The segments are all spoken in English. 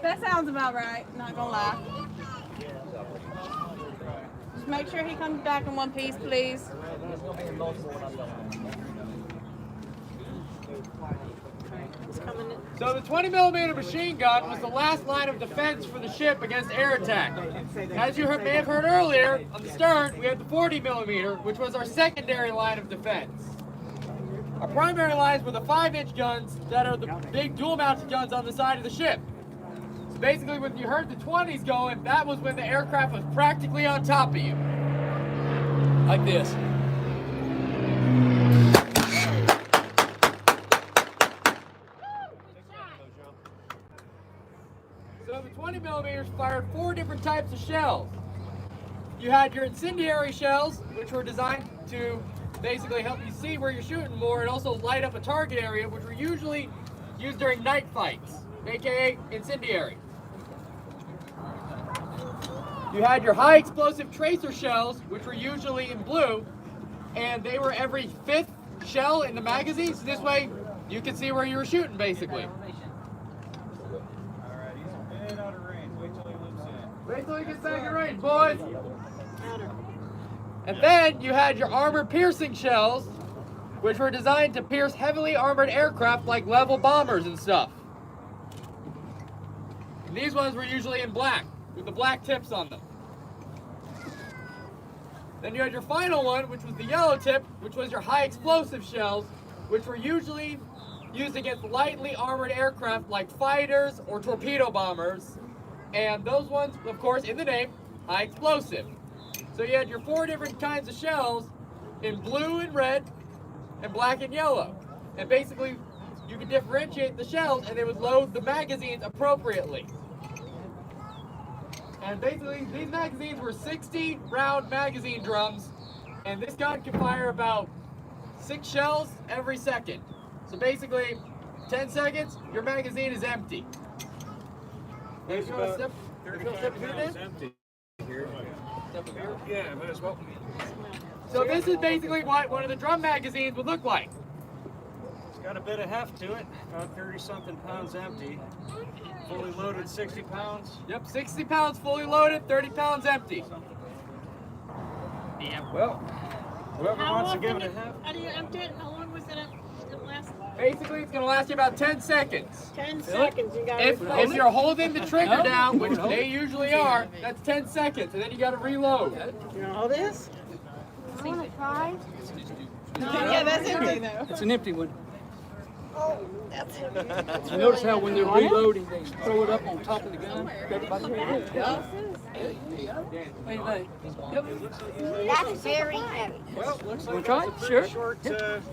That sounds about right, not gonna lie. Just make sure he comes back in one piece, please. So the 20mm machine gun was the last line of defense for the ship against air attack. As you may have heard earlier, on the stern, we had the 40mm, which was our secondary line of defense. Our primary lines were the 5-inch guns that are the big dual-mounted guns on the side of the ship. So basically, when you heard the 20s going, that was when the aircraft was practically on top of you. Like this. So the 20mm fired 4 different types of shells. You had your incendiary shells, which were designed to basically help you see where you're shooting more and also light up a target area, which were usually used during night fights, aka incendiary. You had your high explosive tracer shells, which were usually in blue, and they were every 5th shell in the magazine, so this way you could see where you were shooting basically. Wait till he gets back in range, boys! And then you had your armor-piercing shells, which were designed to pierce heavily armored aircraft like level bombers and stuff. And these ones were usually in black, with the black tips on them. Then you had your final one, which was the yellow tip, which was your high-explosive shells, which were usually used against lightly armored aircraft like fighters or torpedo bombers. And those ones, of course, in the name, high explosive. So you had your 4 different kinds of shells in blue and red and black and yellow. And basically, you could differentiate the shells and they would load the magazines appropriately. And basically, these magazines were 60 round magazine drums, and this gun can fire about 6 shells every second. So basically, 10 seconds, your magazine is empty. There's about 35 pounds empty here. Yeah, might as well. So this is basically what one of the drum magazines would look like. It's got a bit of heft to it, about 30-something pounds empty. Fully loaded, 60 pounds. Yep, 60 pounds fully loaded, 30 pounds empty. Yeah, well, whoever wants to give it a heft. How do you empty it? How long was it last? Basically, it's going to last you about 10 seconds. 10 seconds. You got If you're holding the trigger down, which they usually are, that's 10 seconds, and then you got to reload. You know all this? I want to try. Yeah, that's empty though. It's an empty one. Oh, that's empty. You notice how when they're reloading, they throw it up on top of the gun? That's very heavy. Well, looks like Wanna try? it's a Sure. pretty short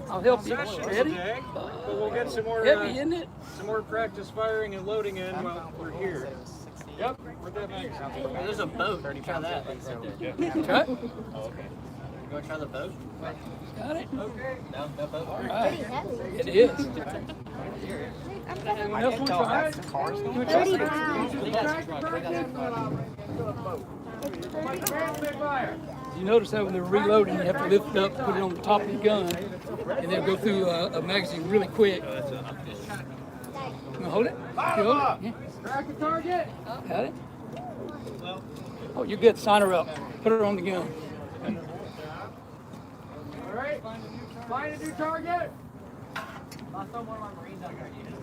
I'll help you. session Ready? today, but we'll get some more, Heavy, isn't it? some more practice firing and loading in while we're here. Yep. Where'd that magazine? There's a boat. Try that. Try. You want to try the boat? Got it? Okay. No, no boat. All right. It is. Anyone else want to try it? You want to try it? You notice how when they're reloading, you have to lift it up, put it on the top of the gun, and then go through a magazine really quick. You want to hold it? You hold it? Yeah. Track the target. Got it? Oh, you're good. Sign her up. Put her on the gun. All right. Find a new target. Last time one of my Marines out there needed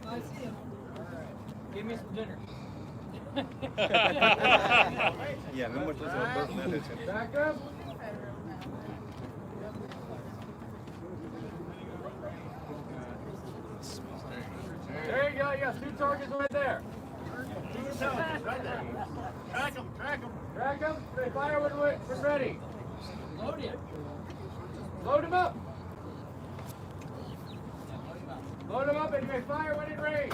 I see him. Give me some dinner. Yeah, then what does Back up. There you go. You got 2 targets right there. Right there. Track them, track them. Track them. They fire when we're ready. Load it. Load them up. Load them up and you may fire when in range.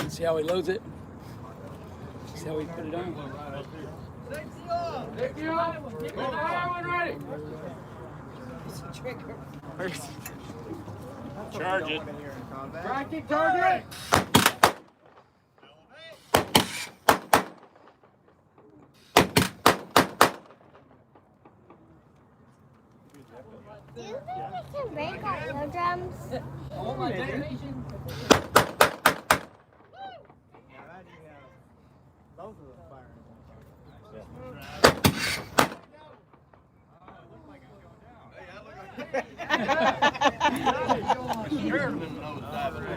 See how he loads it? See how he put it on? 60 off. 60 off. Fire when ready. Charge it. Tracking target. Do you think we can break our eardrums? Oh my generation. Both of them firing.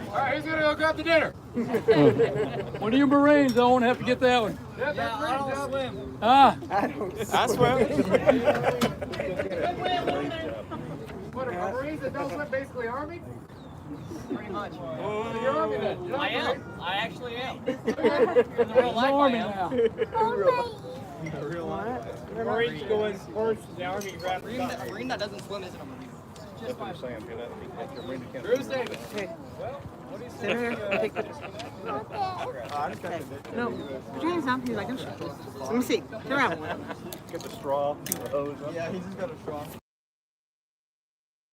Alright, who's gonna go grab the dinner? One of you Marines, I won't have to get that one. Yeah, I don't swim. Ah, I swim. What are Marines that don't swim basically Army? Pretty much. So you're Army then? You're I not am. I actually am. In Marine? real life, I Army am. now. The Marines go in first, the Army grabs A Marine that doesn't swim isn't a Marine. That's what I'm saying. Bruce Davis. Sit here. Take the. No. Put your hands down. He's like, let me see. Turn around. Get the straw. Yeah, he's just got a straw.